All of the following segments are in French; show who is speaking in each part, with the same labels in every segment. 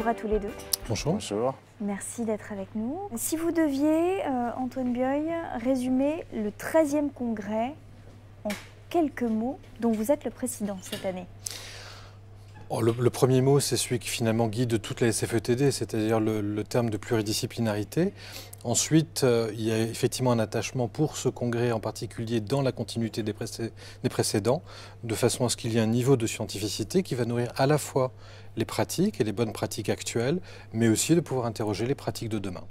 Speaker 1: à tous les deux.
Speaker 2: Bonjour.
Speaker 3: Bonjour.
Speaker 1: Merci d'être avec nous. Si vous deviez, Antoine Bioy, résumer le 13e congrès en quelques mots dont vous êtes le président cette année.
Speaker 2: Le premier mot, c'est celui qui finalement guide toute la SFETD, c'est-à-dire le terme de pluridisciplinarité. Ensuite, il y a effectivement un attachement pour ce congrès en particulier dans la continuité des précédents, de façon à ce qu'il y ait un niveau de scientificité qui va nourrir à la fois les pratiques et les bonnes pratiques actuelles, mais aussi de pouvoir interroger les pratiques de demain.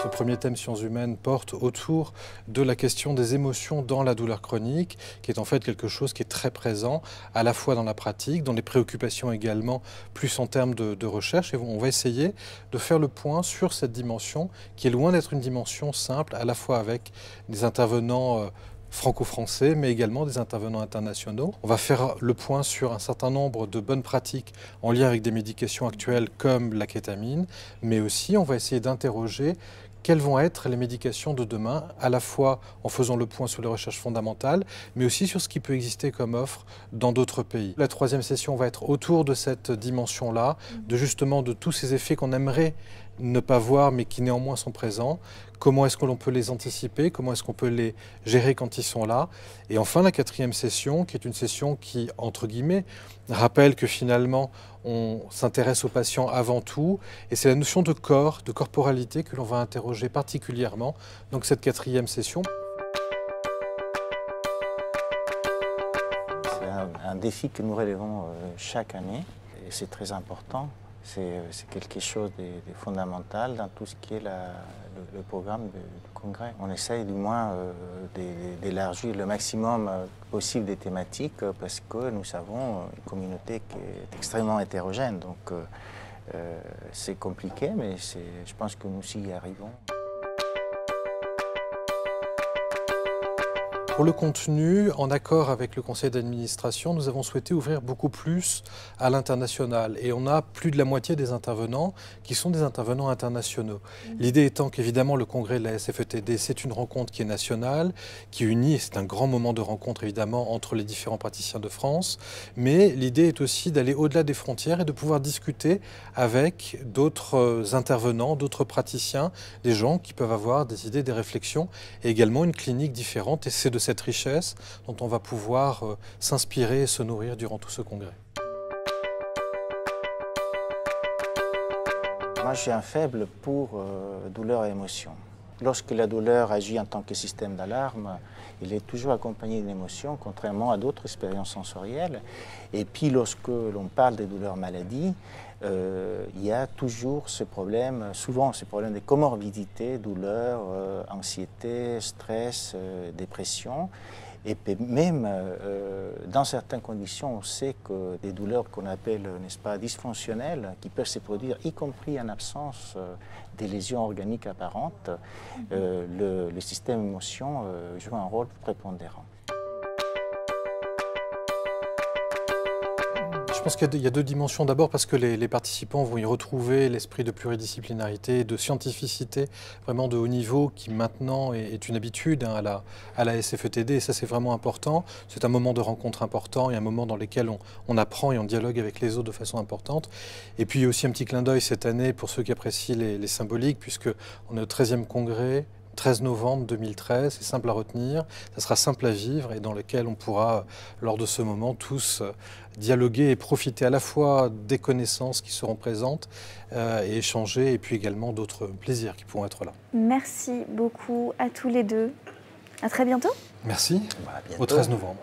Speaker 2: Le premier thème sciences humaines porte autour de la question des émotions dans la douleur chronique, qui est en fait quelque chose qui est très présent à la fois dans la pratique, dans les préoccupations également, plus en termes de recherche. Et on va essayer de faire le point sur cette dimension qui est loin d'être une dimension simple, à la fois avec des intervenants franco-français, mais également des intervenants internationaux. On va faire le point sur un certain nombre de bonnes pratiques en lien avec des médications actuelles comme la kétamine, mais aussi on va essayer d'interroger quelles vont être les médications de demain, à la fois en faisant le point sur les recherches fondamentales, mais aussi sur ce qui peut exister comme offre dans d'autres pays. La troisième session va être autour de cette dimension-là, de tous ces effets qu'on aimerait ne pas voir, mais qui néanmoins sont présents. Comment est-ce que l'on peut les anticiper? Comment est-ce qu'on peut les gérer quand ils sont là? Et enfin, la quatrième session, qui est une session qui, entre guillemets, rappelle que finalement, on s'intéresse aux patients avant tout. Et c'est la notion de corps, de corporalité que l'on va interroger particulièrement. Donc cette quatrième session.
Speaker 3: C'est un défi que nous relevons chaque année. Et c'est très important. C'est quelque chose de fondamental dans tout ce qui est le programme du congrès. On essaye du moins d'élargir le maximum possible des thématiques parce que nous avons une communauté qui est extrêmement hétérogène. Donc c'est compliqué, mais je pense que nous y arrivons.
Speaker 2: Pour le contenu, en accord avec le conseil d'administration, nous avons souhaité ouvrir beaucoup plus à l'international. Et on a plus de la moitié des intervenants qui sont des intervenants internationaux. L'idée étant qu'évidemment le congrès de la SFETD, c'est une rencontre qui est nationale, qui unit, et c'est un grand moment de rencontre évidemment entre les différents praticiens de France. Mais l'idée est aussi d'aller au-delà des frontières et de pouvoir discuter avec d'autres intervenants, d'autres praticiens, des gens qui peuvent avoir des idées, des réflexions, et également une clinique différente. Et c'est de cette richesse dont on va pouvoir s'inspirer et se nourrir durant tout ce congrès.
Speaker 3: Moi, j'ai un faible pour douleur et émotion. Lorsque la douleur agit en tant que système d'alarme, il est toujours accompagné d'une émotion, contrairement à d'autres expériences sensorielles. Et puis, lorsque l'on parle des douleurs maladies, il y a toujours ce problème, souvent ce problème de comorbidité, douleur, anxiété, stress, dépression. Et même dans certaines conditions, on sait que des douleurs qu'on appelle, n'est-ce pas, dysfonctionnelles, qui peuvent se produire, y compris en absence des lésions organiques apparentes, le système émotion joue un rôle prépondérant.
Speaker 2: Je pense qu'il y a deux dimensions. D'abord parce que les participants vont y retrouver l'esprit de pluridisciplinarité, de scientificité, vraiment de haut niveau, qui maintenant est une habitude à la SFETD. Et ça, c'est vraiment important. C'est un moment de rencontre important et un moment dans lequel on apprend et on dialogue avec les autres de façon importante. Et puis, il y a aussi un petit clin d'œil cette année pour ceux qui apprécient les symboliques, puisqu'on est au 13e congrès. 13 novembre 2013, c'est simple à retenir, ça sera simple à vivre et dans lequel on pourra, lors de ce moment, tous dialoguer et profiter à la fois des connaissances qui seront présentes et échanger, et puis également d'autres plaisirs qui pourront être là.
Speaker 1: Merci beaucoup à tous les deux. À très bientôt.
Speaker 2: Merci,
Speaker 3: Bah, à bientôt.
Speaker 2: au 13 novembre.